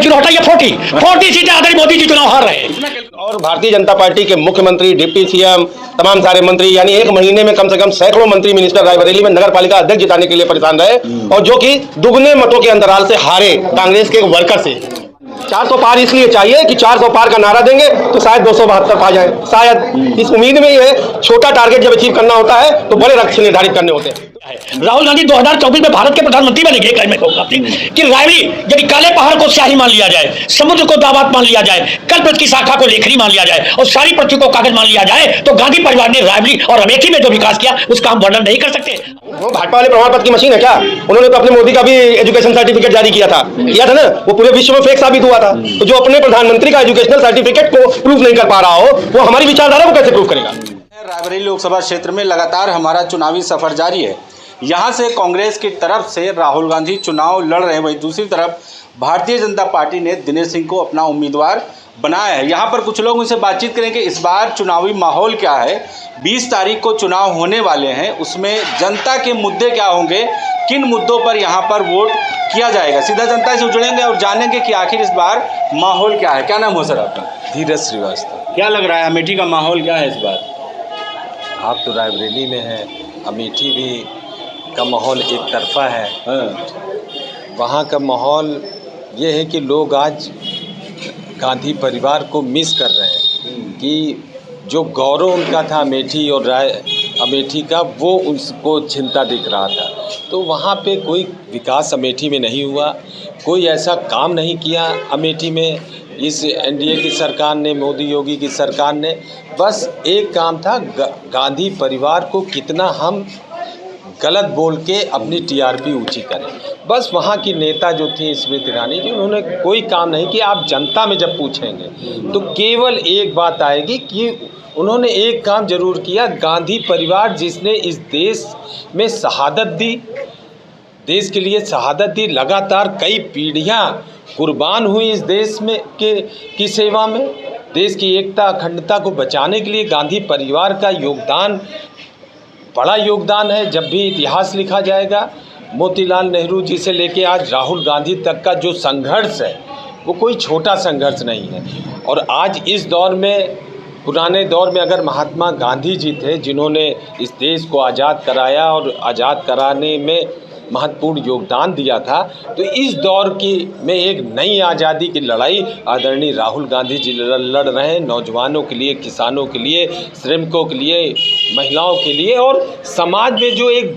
चुनाव होता है 40 सीटें आदरणीय मोदी जी चुनाव हार रहे हैं। और भारतीय जनता पार्टी के मुख्यमंत्री, डिप्टी सीएम, तमाम सारे मंत्री, यानी एक महीने में कम से कम सैकड़ों मंत्री मिनिस्टर रायबरेली में नगर पालिका अध्यक्ष जिताने के लिए परेशान रहे, और जो कि दुगने मतों के अंतराल से हारे कांग्रेस के वर्कर से। 400 पार इसलिए चाहिए कि 400 पार का नारा देंगे तो शायद 272 पा जाए, शायद इस उम्मीद में ही है। छोटा टारगेट जब अचीव करना होता है तो बड़े लक्ष्य निर्धारित करने होते हैं। राहुल गांधी 2024 में भारत के प्रधानमंत्री बनेंगे। मैं कहूंगा कि रायबरेली यदि काले पहाड़ को स्याही मान लिया जाए, समुद्र को दावात मान लिया जाए, कल्पवृक्ष की शाखा को लेखनी मान लिया जाए और सारी पृथ्वी को कागज मान लिया जाए, तो गांधी परिवार ने रायबरेली और अमेठी में जो विकास किया उसका हम वर्णन नहीं कर सकते। वो भाजपा वाले प्रमाण पत्र की मशीन है क्या? उन्होंने तो अपने मोदी का भी एजुकेशन सर्टिफिकेट जारी किया था ना, वो पूरे विश्व में फेक साबित हुआ था। तो जो अपने प्रधानमंत्री का एजुकेशनल सर्टिफिकेट को प्रूफ नहीं कर पा रहा हो, वो हमारी विचारधारा को कैसे प्रूफ करेगा? रायबरेली लोकसभा क्षेत्र में लगातार हमारा चुनावी सफर जारी है। यहाँ से कांग्रेस की तरफ से राहुल गांधी चुनाव लड़ रहे हैं, वहीं दूसरी तरफ भारतीय जनता पार्टी ने दिनेश सिंह को अपना उम्मीदवार बनाया है। यहाँ पर कुछ लोग उनसे बातचीत करेंगे इस बार चुनावी माहौल क्या है, 20 तारीख को चुनाव होने वाले हैं, उसमें जनता के मुद्दे क्या होंगे, किन मुद्दों पर यहाँ पर वोट किया जाएगा। सीधा जनता से जुड़ेंगे और जानेंगे कि आखिर इस बार माहौल क्या है। क्या नाम हो सर आपका? धीरज श्रीवास्तव। क्या लग रहा है अमेठी का माहौल क्या है इस बार? आप तो रायबरेली में हैं, अमेठी भी का माहौल एक तरफा है। वहाँ का माहौल ये है कि लोग आज गांधी परिवार को मिस कर रहे हैं कि जो गौरव उनका था अमेठी और अमेठी का, वो उनको चिंता दिख रहा था। तो वहाँ पे कोई विकास अमेठी में नहीं हुआ, कोई ऐसा काम नहीं किया अमेठी में इस एनडीए की सरकार ने, मोदी योगी की सरकार ने। बस एक काम था, गांधी परिवार को कितना हम गलत बोल के अपनी टीआरपी ऊंची करें। बस वहाँ की नेता जो थी स्मृति ईरानी जी, उन्होंने कोई काम नहीं किया। आप जनता में जब पूछेंगे तो केवल एक बात आएगी कि उन्होंने एक काम जरूर किया। गांधी परिवार जिसने इस देश में शहादत दी, देश के लिए शहादत दी, लगातार कई पीढ़ियाँ कुर्बान हुई इस देश में की सेवा में, देश की एकता अखंडता को बचाने के लिए गांधी परिवार का योगदान बड़ा योगदान है। जब भी इतिहास लिखा जाएगा, मोतीलाल नेहरू जी से लेके आज राहुल गांधी तक का जो संघर्ष है वो कोई छोटा संघर्ष नहीं है। और आज इस दौर में, पुराने दौर में अगर महात्मा गांधी जी थे जिन्होंने इस देश को आज़ाद कराया और आज़ाद कराने में महत्वपूर्ण योगदान दिया था, तो इस दौर की में एक नई आज़ादी की लड़ाई आदरणीय राहुल गांधी जी लड़ रहे हैं, नौजवानों के लिए, किसानों के लिए, श्रमिकों के लिए, महिलाओं के लिए। और समाज में जो एक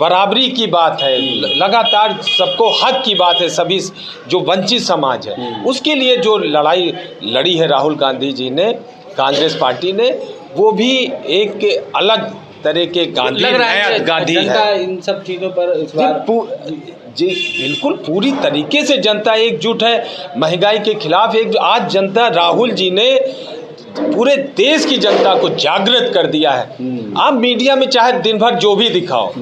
बराबरी की बात है, लगातार सबको हक की बात है, सभी जो वंचित समाज है उसके लिए जो लड़ाई लड़ी है राहुल गांधी जी ने, कांग्रेस पार्टी ने, वो भी एक अलग तरह के गांधी है। इन सब चीज़ों पर इस बार जी बिल्कुल पूरी तरीके से जनता एकजुट है। महंगाई के खिलाफ एक आज जनता, राहुल जी ने पूरे देश की जनता को जागृत कर दिया है। आप मीडिया में चाहे दिन भर जो भी दिखाओ,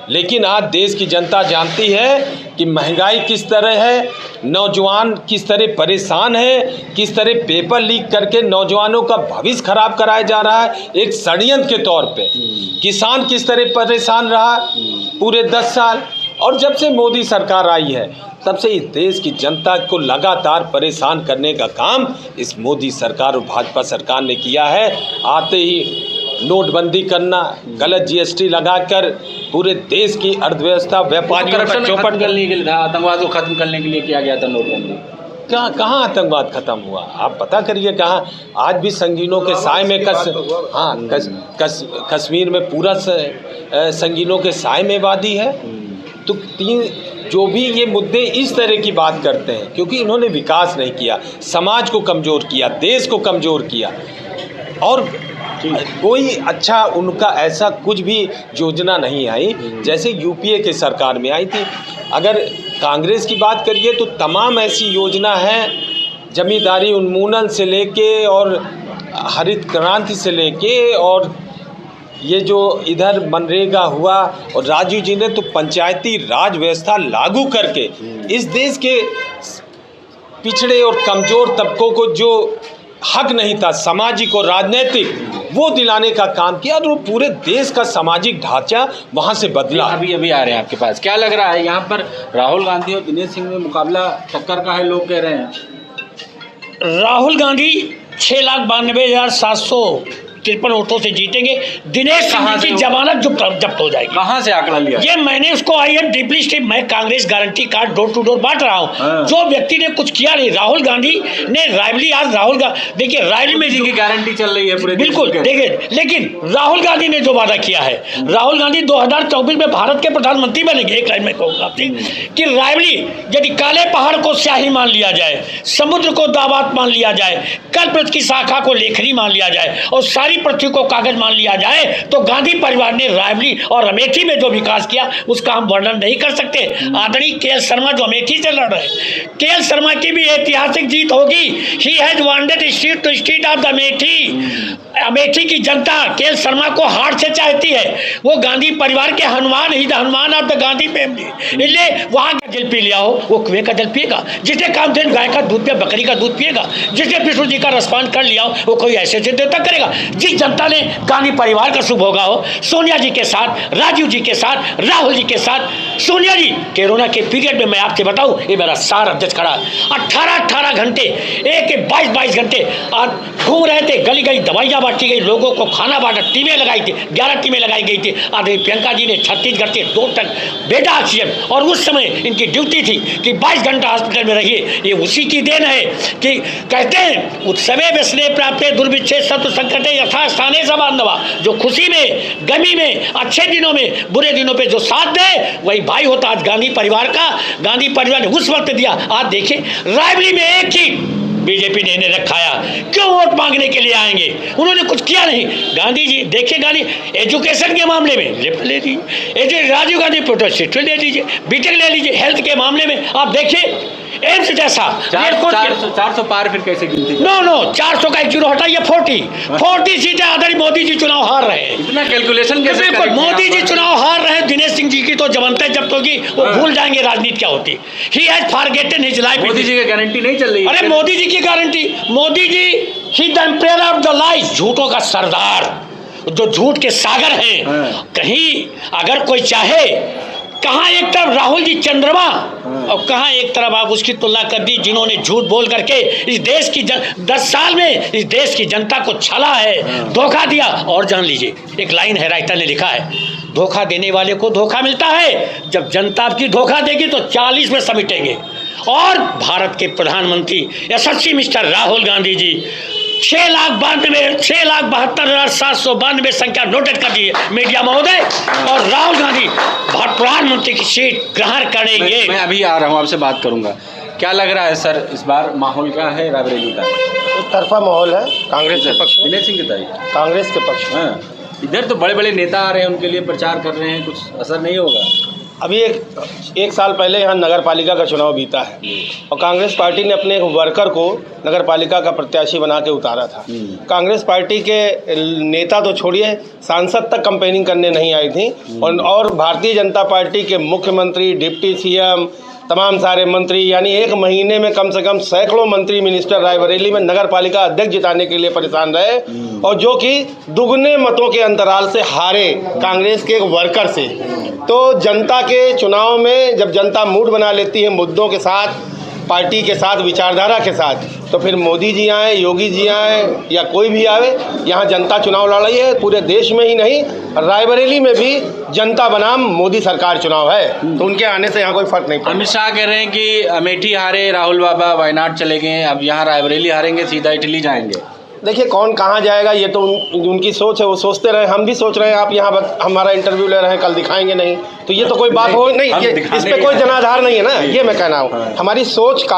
लेकिन आज देश की जनता जानती है कि महंगाई किस तरह है, नौजवान किस तरह परेशान है, किस तरह पेपर लीक करके नौजवानों का भविष्य खराब कराया जा रहा है एक षड्यंत्र के तौर पे, किसान किस तरह परेशान रहा पूरे 10 साल। और जब से मोदी सरकार आई है तब से इस देश की जनता को लगातार परेशान करने का काम इस मोदी सरकार और भाजपा सरकार ने किया है। आते ही नोटबंदी करना, गलत जीएसटी लगाकर पूरे देश की अर्थव्यवस्था, व्यापारियों का चौपट करने के लिए था, आतंकवाद को खत्म करने के लिए किया गया था नोटबंदी। कहाँ आतंकवाद खत्म हुआ? आप पता करिए कहाँ। आज भी संगीनों के साए में कश्मीर में पूरा संगीनों के साए में वादी है। तो जो भी ये मुद्दे इस तरह की बात करते हैं, क्योंकि इन्होंने विकास नहीं किया, समाज को कमज़ोर किया, देश को कमज़ोर किया, और कोई अच्छा उनका ऐसा कुछ भी योजना नहीं आई जैसे यूपीए के सरकार में आई थी। अगर कांग्रेस की बात करिए तो तमाम ऐसी योजना है, जमींदारी उन्मूलन से लेके और हरित क्रांति से लेके, और ये जो इधर मनरेगा हुआ, और राजीव जी ने तो पंचायती राज व्यवस्था लागू करके इस देश के पिछड़े और कमज़ोर तबकों को जो हक नहीं था, सामाजिक और राजनीतिक, वो दिलाने का काम किया और वो पूरे देश का सामाजिक ढांचा वहाँ से बदला। अभी अभी आ रहे हैं आपके पास, क्या लग रहा है यहाँ पर राहुल गांधी और दिनेश सिंह में मुकाबला टक्कर का है, लोग कह रहे हैं? राहुल गांधी 6,92,753 वोटों से जीतेंगे। दिनेश सिंह की जमानत जब्त हो जाएगी। कहाँ से आंकड़ा लिया? ये मैंने उसको आई एम डीपली स्टेप, मैं Congress guarantee card door to door बांट रहा हूँ। जो व्यक्ति ने कुछ किया नहीं, राहुल गांधी ने रायबरेली, आज राहुल गांधी देखिए रायबरेली में की गारंटी चल रही है पूरे बिल्कुल देखिए, लेकिन राहुल गांधी ने जो वादा किया है, राहुल गांधी 2024 में भारत के प्रधानमंत्री बनेंगे। एक लाइन में कहूँगा कि रायबरेली यदि काले पहाड़ को स्याही मान लिया जाए, समुद्र को दावात मान लिया जाए, कल्पवृक्ष की शाखा को लेखनी मान लिया जाए और सारी पृथ्वी को कागज मान लिया जाए, तो गांधी परिवार ने रायबरेली और अमेठी में जो विकास किया उसका हम वर्णन नहीं कर सकते। आदरणीय के.एल. शर्मा जो अमेठी से लड़ रहे हैं, के.एल. शर्मा की भी ऐतिहासिक जीत होगी। He has wanted street to street of the Amethi. Amethi की जनता के.एल. शर्मा को हार्ट से चाहती है। वो गांधी परिवार के हनुमान ही, the Hanuman of the Gandhi family. इसलिए वहाँ का जल पी लिया हो वो कुएं का जल पिएगा, जिसने कामधेनु गाय का दूध पिया बकरी का दूध पिएगा, जिसने विष्णु जी का रसपान कर लिया हो वो कोई ऐसे देवता करेगा। जिस जनता ने गांधी परिवार का शुभ होगा हो, सोनिया जी के साथ, राजीव जी के साथ, राहुल जी के साथ, सोनिया जी कोरोना के पीरियड में मैं आपसे बताऊं, ये मेरा सार अध्यक्ष खड़ा 18 घंटे, एक 22 घंटे घूम रहे थे, गली गली दवाइयाँ बांटी गई, लोगों को खाना बांटा, टीमें लगाई थी, 11 टीमें लगाई गई थी। आदरणीय प्रियंका जी ने छत्तीसगढ़ से 2 टन बेटा ऑक्सीजन, और उस समय इनकी ड्यूटी थी कि 22 घंटा हॉस्पिटल में रहिए। ये उसी की देन है कि कहते हैं उत्सवे व्यसने प्राप्ते दुर्विच्छेद शत्रु संकटे यथा स्थाने स बांधवा। जो खुशी में, गमी में, अच्छे दिनों में, बुरे दिनों पे जो साथ दे वही भाई होता। आज गांधी परिवार का, गांधी परिवार ने उस वक्त दिया। आज देखिए रायबरेली में एक ही बीजेपी ने इन्हें रखाया, क्यों वोट मांगने के लिए आएंगे? उन्होंने कुछ किया नहीं। गांधी जी देखिए, गांधी एजुकेशन के मामले में लिफ्ट ले लीजिए, राजीव गांधी प्रोटेस्ट ले लीजिए, बीटेक ले लीजिए, हेल्थ के मामले में आप देखिए एम्स जैसा 400 पार फिर कैसे गिनती? नो 400 का 1 जीरो हटाइए, 40 सीटें आदरणीय मोदी जी चुनाव हार रहे हैं। इतना कैलकुलेशन कैसे? बिल्कुल मोदी जी चुनाव हार रहे हैं। दिनेश सिंह जी की तो जमानत जब्त होगी, वो भूल जाएंगे राजनीति क्या होती। He has forgotten his life. Modi ji की गारंटी नहीं चल रही है। अरे मोदी जी की गारंटी, मोदी जी ही the empire of the lies, झूठों का सरदार, जो झूठ के सागर हैं। कहीं अगर कोई चाहे, कहाँ एक तरफ राहुल जी चंद्रमा और कहाँ एक तरफ आप उसकी तुलना कर दी जिन्होंने झूठ बोल करके इस देश की 10 साल में इस देश की जनता को छला है, धोखा दिया। और जान लीजिए, एक लाइन है, राइटर ने लिखा है, धोखा देने वाले को धोखा मिलता है, जब जनता आपकी धोखा देगी तो 40 में समेटेंगे। और भारत के प्रधानमंत्री यशस्वी मिस्टर राहुल गांधी जी 6,72,792 संख्या नोटेड कर दी है मीडिया महोदय, और राहुल गांधी प्रधानमंत्री की सीट ग्रहण करेंगे। मैं अभी आ रहा हूँ, आपसे बात करूंगा। क्या लग रहा है सर, इस बार माहौल क्या है रायबरेली का? एक तरफा माहौल है कांग्रेस के पक्ष में, दिनेश सिंह की तरफ कांग्रेस के पक्ष में। इधर तो बड़े बड़े नेता आ रहे हैं, उनके लिए प्रचार कर रहे हैं, कुछ असर नहीं होगा? अभी एक साल पहले यहाँ नगर पालिका का चुनाव बीता है और कांग्रेस पार्टी ने अपने एक वर्कर को नगर पालिका का प्रत्याशी बना के उतारा था। कांग्रेस पार्टी के नेता तो छोड़िए, सांसद तक कैंपेनिंग करने नहीं आई थी। और भारतीय जनता पार्टी के मुख्यमंत्री, डिप्टी सीएम, तमाम सारे मंत्री, यानी 1 महीने में कम से कम सैकड़ों मंत्री मिनिस्टर रायबरेली में नगर पालिका अध्यक्ष जिताने के लिए परेशान रहे, और जो कि दुगने मतों के अंतराल से हारे कांग्रेस के एक वर्कर से। तो जनता के चुनाव में जब जनता मूड बना लेती है मुद्दों के साथ, पार्टी के साथ, विचारधारा के साथ, तो फिर मोदी जी आए, योगी जी आए या कोई भी आवे, यहाँ जनता चुनाव लड़ रही है। पूरे देश में ही नहीं, रायबरेली में भी जनता बनाम मोदी सरकार चुनाव है, तो उनके आने से यहाँ कोई फर्क नहीं पड़ता। अमित शाह कह रहे हैं कि अमेठी हारे राहुल बाबा, वायनाड चले गए, अब यहाँ रायबरेली हारेंगे, सीधा इटली जाएंगे। देखिए कौन कहाँ जाएगा ये तो उनकी सोच है, वो सोचते रहे। हम भी सोच रहे हैं, आप यहाँ हमारा इंटरव्यू ले रहे हैं, कल दिखाएंगे नहीं, तो ये तो कोई बात हो नहीं, ये इस पे कोई जनाधार नहीं है ना, ये मैं कहना हूँ। हमारी सोच का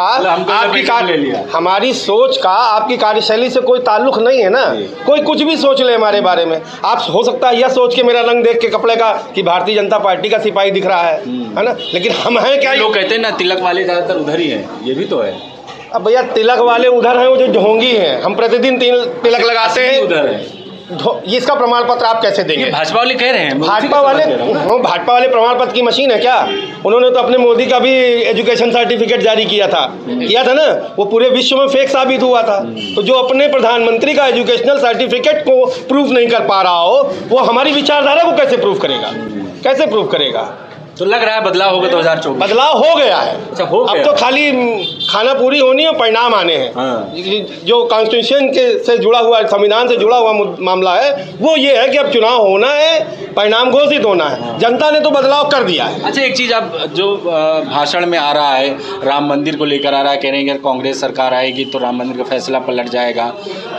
हमारी सोच का आपकी कार्यशैली से कोई ताल्लुक नहीं है ना। कोई कुछ भी सोच ले हमारे बारे में, आप हो सकता है यह सोच के, मेरा रंग देख के कपड़े का, कि भारतीय जनता पार्टी का सिपाही दिख रहा है ना, लेकिन हम हैं क्या? लोग कहते हैं ना तिलक वाले ज़्यादातर उधर ही हैं, ये भी तो है। अब भैया तिलक वाले उधर हैं, वो जो ढोंगी हैं, हम प्रतिदिन तिलक लगाते हैं। उधर है इसका प्रमाण पत्र आप कैसे देंगे? भाजपा वाले कह रहे हैं, भाजपा वाले प्रमाण पत्र की मशीन है क्या? उन्होंने तो अपने मोदी का भी एजुकेशन सर्टिफिकेट जारी किया था ना, वो पूरे विश्व में फेक साबित हुआ था। तो जो अपने प्रधानमंत्री का एजुकेशनल सर्टिफिकेट को प्रूफ नहीं कर पा रहा हो, वो हमारी विचारधारा को कैसे प्रूफ करेगा? तो लग रहा है बदलाव होगा 2024। बदलाव हो गया है। अच्छा, हो गया। अब तो खाली खाना पूरी होनी है, परिणाम आने हैं। हाँ। जो कॉन्स्टिट्यूशन से जुड़ा हुआ, संविधान से जुड़ा हुआ मामला है, वो ये है कि अब चुनाव होना है, परिणाम घोषित होना है। जनता ने तो बदलाव कर दिया है। अच्छा, एक चीज़ अब जो भाषण में आ रहा है, राम मंदिर को लेकर आ रहा है, कह रहे हैं अगर कांग्रेस सरकार आएगी तो राम मंदिर का फैसला पलट जाएगा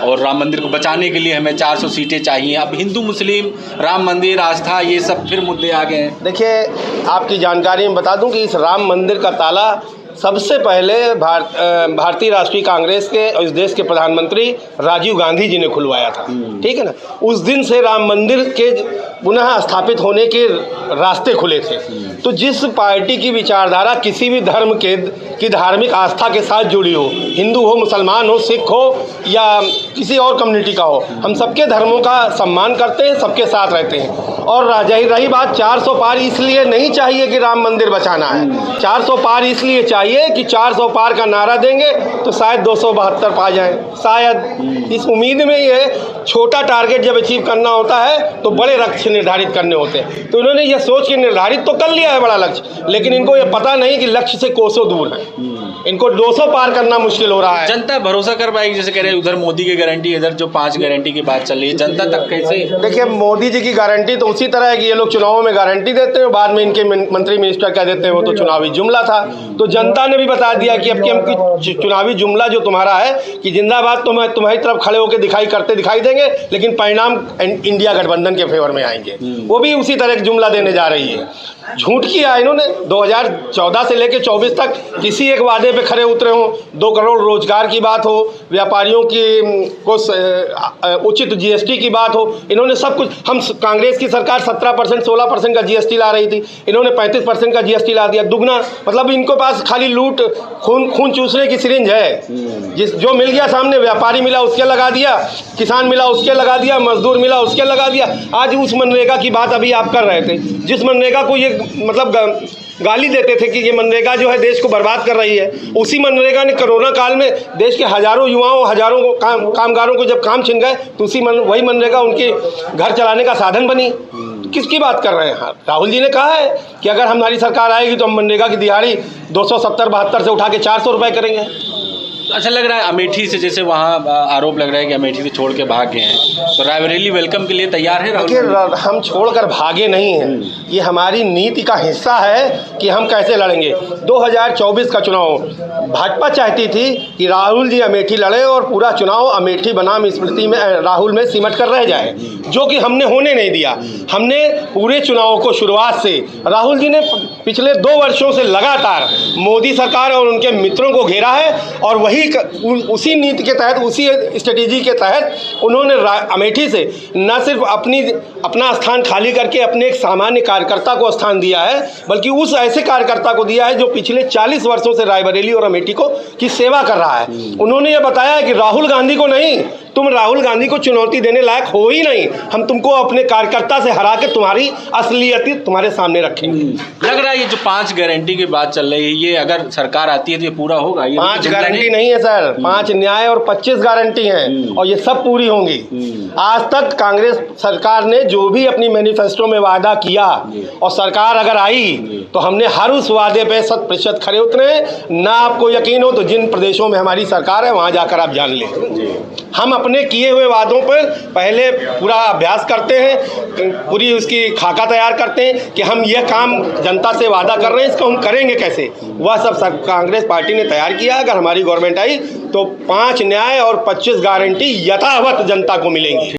और राम मंदिर को बचाने के लिए हमें 400 सीटें चाहिए। अब हिंदू मुस्लिम, राम मंदिर, आस्था, ये सब फिर मुद्दे आ गए हैं। देखिए, आपकी जानकारी में बता दूं कि इस राम मंदिर का ताला सबसे पहले भारतीय राष्ट्रीय कांग्रेस के और इस देश के प्रधानमंत्री राजीव गांधी जी ने खुलवाया था। ठीक है ना? उस दिन से राम मंदिर के पुनः स्थापित होने के रास्ते खुले थे। तो जिस पार्टी की विचारधारा किसी भी धर्म की धार्मिक आस्था के साथ जुड़ी हो, हिंदू हो, मुसलमान हो, सिख हो या किसी और कम्युनिटी का हो, हम सबके धर्मों का सम्मान करते हैं, सबके साथ रहते हैं। और रही बात 400 पार, इसलिए नहीं चाहिए कि राम मंदिर बचाना है। 400 पार इसलिए चाहिए कि 400 पार का नारा देंगे तो शायद 272 पा जाएं, शायद। इस उम्मीद में ये छोटा टारगेट जब अचीव करना होता है तो बड़े लक्ष्य निर्धारित करने होते हैं। तो इन्होंने ये सोच के निर्धारित तो कर लिया है बड़ा लक्ष्य, लेकिन इनको ये पता नहीं कि लक्ष्य से कोसों दूर है। इनको 200 पार करना मुश्किल हो रहा है। जनता भरोसा कर पाएगी? जैसे कह रहे हैं उधर मोदी की गारंटी, इधर जो 5 गारंटी की बात चल रही है, जनता तक कैसे? देखिए, मोदी जी की गारंटी तो उसी तरह है कि ये लोग चुनावों में गारंटी देते हैं, बाद में इनके मंत्री मिनिस्टर कह देते हैं वो तो चुनावी जुमला था। तो जनता ने भी बता दिया कि अब की हम चुनावी जुमला जो तुम्हारा है कि जिंदाबाद तुम्हारी तरफ खड़े होकर दिखाई देंगे, लेकिन परिणाम इंडिया गठबंधन के फेवर में आएंगे। वो भी उसी तरह की जुमला देने जा रही है। झूठ किया इन्होंने। 2014 से लेकर 24 तक किसी एक वादे पे खड़े उतरे हों, 2 करोड़ रोजगार की बात हो, व्यापारियों की को उचित जीएसटी की बात हो, इन्होंने सब कुछ। हम कांग्रेस की सरकार 17% 16% का जीएसटी ला रही थी, इन्होंने 35% का जीएसटी ला दिया, दुगना। मतलब इनको पास खाली लूट, खून चूसने की सिरिंज है। जो मिल गया सामने, व्यापारी मिला उसके लगा दिया, किसान मिला उसके लगा दिया, मजदूर मिला उसके लगा दिया। आज उस मनरेगा की बात अभी आप कर रहे थे, जिस मनरेगा को ये मतलब गाली देते थे कि ये मनरेगा जो है देश को बर्बाद कर रही है, उसी मनरेगा ने कोरोना काल में देश के हजारों युवाओं, हजारों कामगारों को जब काम छिन गए तो वही मनरेगा उनके घर चलाने का साधन बनी। किसकी बात कर रहे हैं? हाँ, राहुल जी ने कहा है कि अगर हमारी सरकार आएगी तो हम मनरेगा की दिहाड़ी 270-72 से उठा के 400 रुपये करेंगे। अच्छा लग रहा है अमेठी से, जैसे वहाँ आरोप लग रहा है कि अमेठी से छोड़ के भाग गए हैं, तो रायबरेली वेलकम के लिए तैयार है? देखिए, हम छोड़कर भागे नहीं हैं, ये हमारी नीति का हिस्सा है कि हम कैसे लड़ेंगे। 2024 का चुनाव भाजपा चाहती थी कि राहुल जी अमेठी लड़े और पूरा चुनाव अमेठी बनाम स्मृति में राहुल में सिमट कर रह जाए, जो कि हमने होने नहीं दिया। हमने पूरे चुनाव को शुरुआत से, राहुल जी ने पिछले 2 वर्षों से लगातार मोदी सरकार और उनके मित्रों को घेरा है और वही उसी नीति के तहत, उसी स्ट्रेटेजी के तहत उन्होंने अमेठी से न सिर्फ अपना स्थान खाली करके अपने एक सामान्य कार्यकर्ता को स्थान दिया है, बल्कि उस ऐसे कार्यकर्ता को दिया है जो पिछले 40 वर्षों से रायबरेली और अमेठी की सेवा कर रहा है। उन्होंने ये बताया है कि राहुल गांधी को नहीं, तुम राहुल गांधी को चुनौती देने लायक हो ही नहीं, हम तुमको अपने कार्यकर्ता से हरा के तुम्हारी असलियत तुम्हारे सामने रखेंगे। लग रहा है ये जो 5 गारंटी की बात चल रही है, ये अगर सरकार आती है तो ये पूरा होगा? ये 5 गारंटी नहीं है सर, 5 न्याय और 25 गारंटी हैं और ये सब पूरी होंगी। आज तक कांग्रेस सरकार ने जो भी अपनी मैनिफेस्टो में वादा किया और सरकार अगर आई तो हमने हर उस वादे पे 100% खरे उतरे। ना आपको यकीन हो तो जिन प्रदेशों में हमारी सरकार है वहाँ जाकर आप जान लें। हम अपने किए हुए वादों पर पहले पूरा अभ्यास करते हैं, पूरी उसकी खाका तैयार करते हैं कि हम यह काम जनता से वादा कर रहे हैं, इसको हम करेंगे कैसे। वह सब कांग्रेस पार्टी ने तैयार किया। अगर हमारी गवर्नमेंट आई तो 5 न्याय और 25 गारंटी यथावत जनता को मिलेंगी।